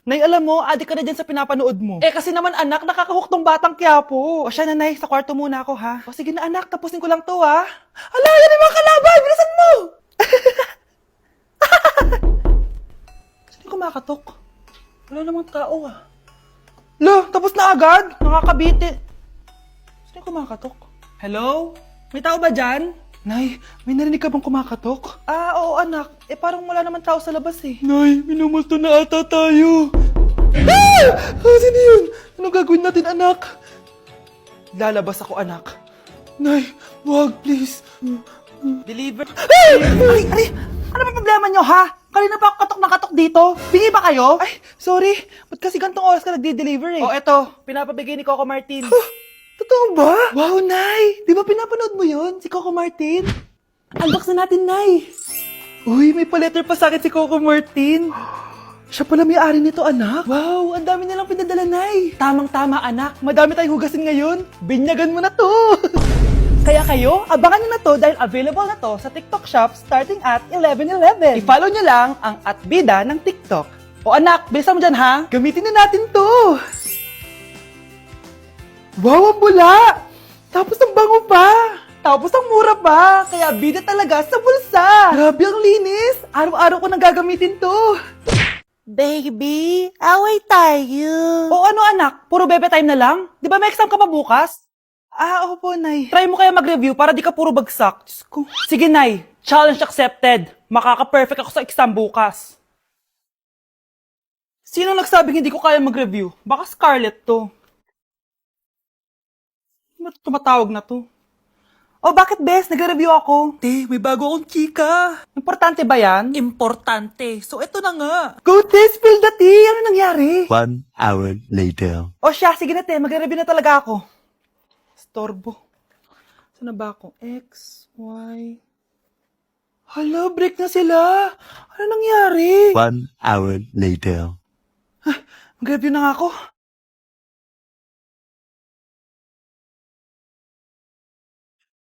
Nay, alam mo, adik ka na dyan sa pinapanood mo. Eh kasi naman anak, nakakahook tong batang Quiapo. O siya na, Nay, sa kwarto muna ako ha. O sige na anak, tapusin ko lang to ha. Ala, yan yung mga kalaban! Bilisan mo! Sino yung kumakatok? Wala namang tao ah. Lo, tapos na agad? Nakakabiti. Sino yung kumakatok? Hello? May tao ba dyan? Nay, may narinig ka bang kumakatok? Ah, oo anak. Eh parang wala naman tao sa labas eh. Nay, minumusto na ata tayo. Ah! Sino yun? Ano gagawin natin anak? Lalabas ako anak. Nay, wag please. Deliver. Ay! Ano ba problema nyo ha? Kanina pa ako katok na katok dito. Bingi ba kayo? Ay, sorry. Ba't kasi gantong oras ka nagde-deliver eh? Oh, eto. Pinapabigay ni Coco Martin. Totoo ba? Wow, Nay! Di ba pinapanood mo yun? Si Coco Martin? Unbox na natin, Nay! Uy, may pa-letter pa sa akin si Coco Martin. Siya pala may-ari nito, anak. Wow, ang dami nilang pinadala, Nay. Tamang-tama, anak. Madami tayong hugasin ngayon. Binyagan mo na to. Kaya kayo, abangan nyo na to dahil available na to sa TikTok Shop starting at 11:11. I-follow nyo lang ang @bida ng TikTok. O anak, bilisan mo dyan ha. Gamitin na natin to. Wow, ang bula! Tapos ang bango pa! Tapos ang mura pa! Kaya bida talaga sa bulsa! Grabe ang linis! Araw-araw ko nang gagamitin to! Baby, away tayo! O ano anak? Puro bebe time na lang? Di ba may exam ka pa bukas? Ah, opo, Nay. Try mo kaya mag-review para di ka puro bagsak. Diyos ko. Sige, Nay. Challenge accepted. Makaka-perfect ako sa exam bukas. Sino nagsabing hindi ko kaya mag-review? Baka Scarlett to. Ba't tumatawag na to? Oh, bakit bes? Nagre-review ako. Te, may bago akong chika. Importante ba yan? Importante. So, eto na nga. Go, te! Spill the tea! Ano nangyari? 1 hour later. O siya, sige na te. Magre-review na talaga ako. Storbo. Saan na ba ako? X, Y... Hala, break na sila. Ano nangyari? 1 hour later. Mag-review na nga ako.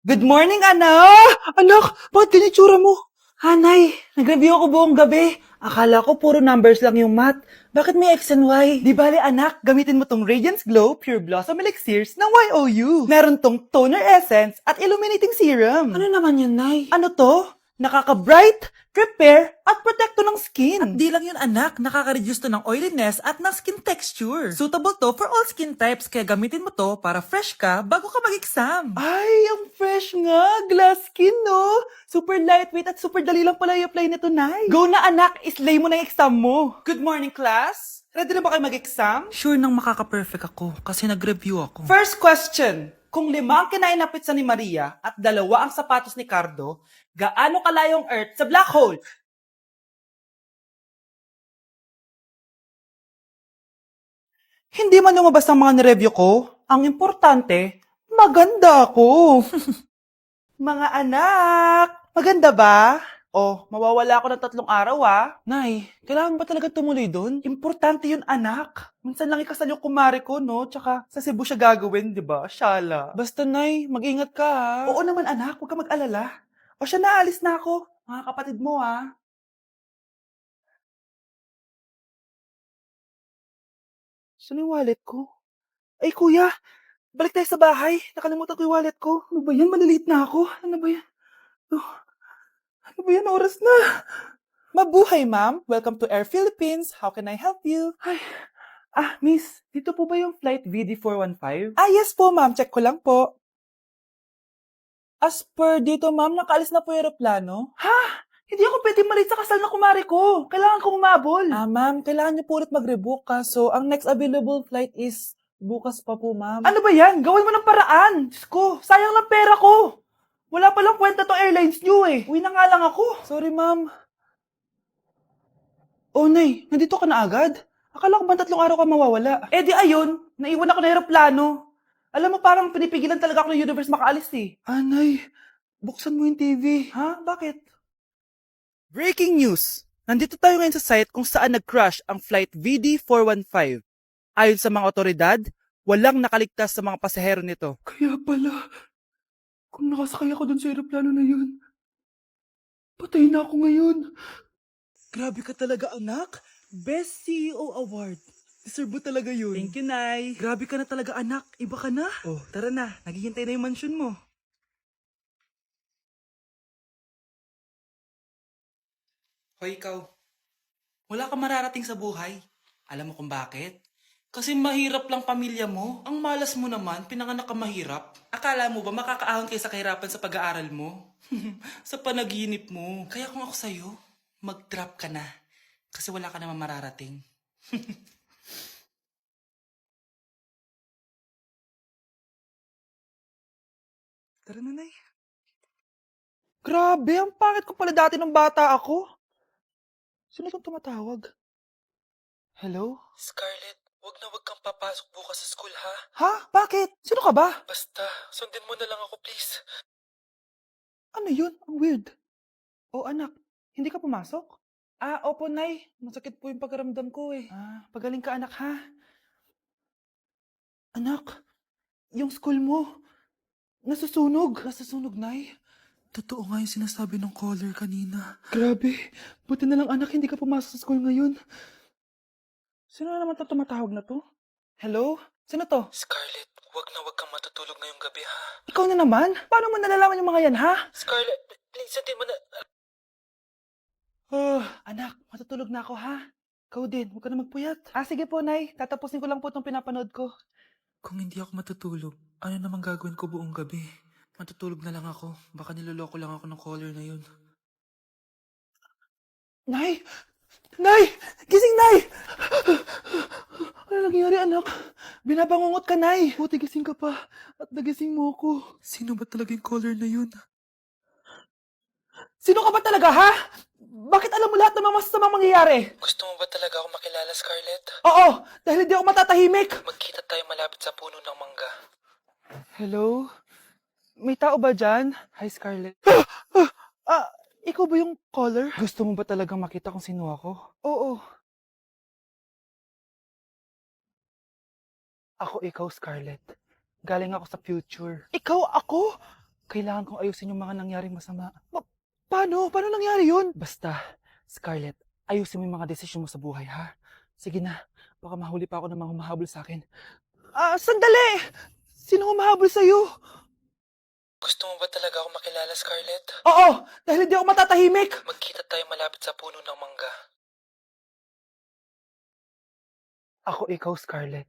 Good morning, anak! Anak, bakit ganyan tsura mo? Hanay, nag-review ako buong gabi. Akala ko puro numbers lang yung math. Bakit may X and Y? Di bale, anak, gamitin mo tong Radiance Glow Pure Blossom Elixirs ng YOU. Meron tong toner essence at illuminating serum. Ano naman yun, Nay? Ano to? Nakaka-bright, repair, at protekto ng skin. At di lang yun anak, nakaka-reduce to ng oiliness at ng skin texture. Suitable to for all skin types, kaya gamitin mo to para fresh ka bago ka mag-exam. Ay, ang fresh nga! Glass skin, no? Super lightweight at super dali lang pala i-apply nito, Nay. Go na anak, islay mo na yung exam mo. Good morning, class! Ready na ba kayo mag-exam? Sure nang makaka-perfect ako kasi nag-review ako. First question. Kung 5 ang kinain na pizza ni Maria at 2 ang sapatos ni Cardo, gaano kalayong Earth sa black hole? Hindi man lumabas ang mga nireview ko. Ang importante, maganda ako. Mga anak, maganda ba? Oh, mawawala ako ng 3 araw Nay, kailangan ba talaga tumuloy doon? Importante yun anak. Minsan lang ikasal yung kumare ko, no? Tsaka sa Cebu siya gagawin, di ba? Shala. Basta Nay, mag-ingat ka ha. Oo naman anak, huwag ka mag-alala. O siya na, alis na ako. Mga kapatid mo ha. Saan yung wallet ko? Ay kuya, balik tayo sa bahay. Nakalimutan ko yung wallet ko. Ano ba yan? Maliliit na ako. Ano ba yan? Oh, ano ba yan? Oras na. Mabuhay, ma'am. Welcome to Air Philippines. How can I help you? Ay, miss, dito po ba yung flight VD415? Ah, yes po, ma'am. Check ko lang po. As per dito, ma'am, nakaalis na po yung aeroplano. Ha? Hindi ako pwede malit sa kasal na kumari ko. Kailangan ko umabol. Ah, ma'am, kailangan niyo po ulit mag-rebook so ang next available flight is bukas pa po, ma'am. Ano ba yan? Gawin mo ng paraan. Diyos ko, sayang lang pera ko. Wala palang kwenta tong airlines niyo eh. Uwi na nga lang ako. Sorry, ma'am. Oh, Nay, nandito ka na agad? Akala ko ba 3 araw ka mawawala? Eh di ayun, naiwan ako ng aeroplano. Alam mo, parang pinipigilan talaga ako ng universe makaalis eh. Nay, buksan mo yung TV. Ha? Bakit? Breaking news! Nandito tayo ngayon sa site kung saan nag-crash ang flight VD415. Ayon sa mga otoridad, walang nakaligtas sa mga pasahero nito. Kaya pala, kung nakasakay ako dun sa aeroplano na yun, patay na ako ngayon. Grabe ka talaga, anak. Best CEO Award. Deserve mo talaga yun. Thank you, Nay. Grabe ka na talaga, anak. Iba ka na. Oh, tara na. Naghihintay na yung mansion mo. Hoy, ikaw. Wala ka mararating sa buhay. Alam mo kung bakit? Kasi mahirap lang pamilya mo. Ang malas mo naman, pinanganak ka mahirap. Akala mo ba makakaahon kayo sa kahirapan sa pag-aaral mo? Sa panaginip mo. Kaya kung ako sa'yo, mag-drop ka na. Kasi wala ka naman mararating. Tara na, Nay. Grabe, ang pangit ko pala dati ng bata ako. Sino itong tumatawag? Hello? Scarlett, wag kang papasok bukas sa school, ha? Ha? Bakit? Sino ka ba? Basta, sundin mo na lang ako, please. Ano yun? Ang weird. Oh, anak, hindi ka pumasok? Ah, opo, Nay. Masakit po yung pagkaramdam ko eh. Ah, pagaling ka, anak, ha? Anak, yung school mo, nasusunog. Nasusunog, Nay? Totoo nga yung sinasabi ng caller kanina. Grabe. Buti na lang, anak, hindi ka pumasok sa school ngayon. Sino na naman ito tumatawag na to? Hello? Sino to? Scarlett, wag kang matutulog ngayong gabi, ha? Ikaw na naman? Paano mo nalalaman yung mga yan, ha? Scarlett, please, hindi mo na... anak, matutulog na ako, ha? Ikaw din, huwag ka na magpuyat. Ah, sige po, Nay. Tatapusin ko lang po itong pinapanood ko. Kung hindi ako matutulog, ano namang gagawin ko buong gabi? Matutulog na lang ako. Baka niloloko lang ako ng caller na yun. Nay! Nay! Gising, Nay! Ano nangyari, anak? Binabangungot ka, Nay. Buti gising ka pa. At nagising mo ako. Sino ba talaga yung caller na yun? Sino ka ba talaga, ha? Bakit alam mo lahat ng mga masasamang mangyayari? Gusto mo ba talaga ako makilala, Scarlett? Oo, dahil hindi ako matatahimik. Magkita tayo malapit sa puno ng mangga. Hello? May tao ba dyan? Hi, Scarlett. Ikaw ba yung caller? Gusto mo ba talagang makita kung sino ako? Oo. Ako ikaw, Scarlett. Galing ako sa future. Ikaw ako? Kailangan kong ayusin yung mga nangyaring masama. Paano? Paano nangyari yun? Basta, Scarlett, ayusin mo yung mga desisyon mo sa buhay, ha? Sige na, baka mahuli pa ako ng mga humahabol sa akin. Sandali! Sino humahabol sa'yo? Gusto mo ba talaga ako makilala, Scarlett? Oo, dahil hindi ako matatahimik. Magkita tayo malapit sa puno ng mangga. Ako ikaw, Scarlett.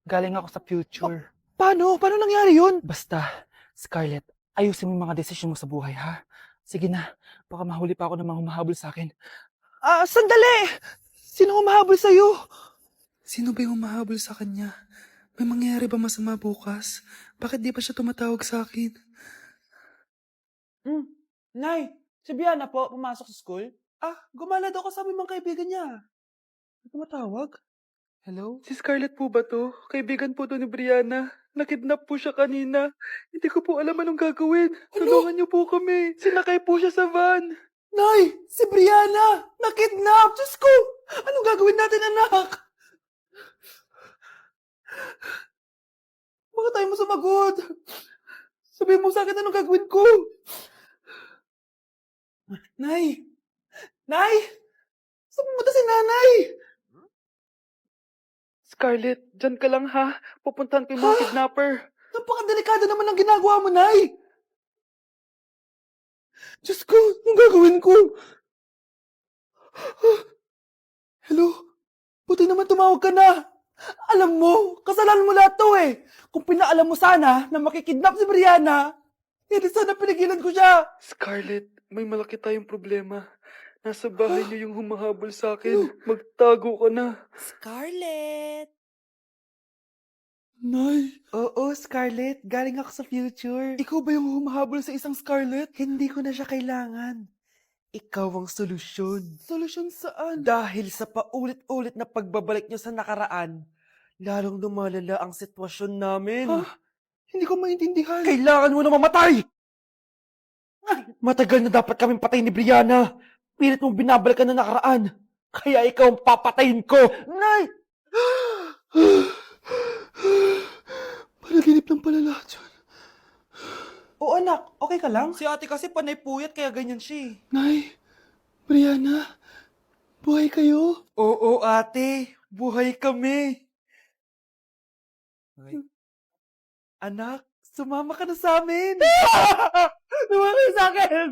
Galing ako sa future. Paano? Paano nangyari yun? Basta, Scarlett, ayusin mo yung mga desisyon mo sa buhay, ha? Sige na, baka mahuli pa ako ng mga humahabol sa akin. Sandali! Sino humahabol sa'yo? Sino ba yung humahabol sa kanya? May mangyayari ba masama bukas? Bakit di pa siya tumatawag sa akin? Nay, si Biana po, pumasok sa school? Gumala daw kasama yung mga kaibigan niya. May tumatawag? Hello? Si Scarlett po ba to? Kaibigan po to ni Brianna. Nakidnap po siya kanina. Hindi ko po alam anong gagawin. Tulungan niyo po kami. Sinakay po siya sa van. Nay! Si Brianna! Nakidnap! Diyos ko! Anong gagawin natin, anak? Bakit tayo mo sumagot? Sabihin mo sa akin anong gagawin ko. Nay! Nay! Saan pumunta si nanay? Scarlett, dyan ka lang ha. Pupuntahan ko yung mga kidnapper. Napakadelikado naman ang ginagawa mo, Nay. Diyos ko, anong gagawin ko? Hello? Buti naman tumawag ka na. Alam mo, kasalanan mo lahat to eh. Kung pinaalam mo sana na makikidnap si Brianna, hindi sana pinigilan ko siya. Scarlett, may malaki tayong problema. Nasa bahay niyo yung humahabol sa akin. Magtago ka na. Scarlett! Nay! Oo, Scarlett. Galing ako sa future. Ikaw ba yung humahabol sa isang Scarlett? Hindi ko na siya kailangan. Ikaw ang solusyon. Solusyon saan? Dahil sa paulit-ulit na pagbabalik niyo sa nakaraan, lalong lumalala ang sitwasyon namin. Hindi ko maintindihan. Kailangan mo na mamatay! Matagal na dapat kaming patayin ni Brianna. Pilit mong binabalikan na nakaraan. Kaya ikaw ang papatayin ko. Nay! Panaginip lang pala lahat yun. Oo anak, okay ka lang? Si ate kasi panay puyat kaya ganyan siya. Nay, Brianna, Buhay kayo? Oo, ate. Buhay kami. Anak, sumama ka na sa amin. Sumama ka sa akin.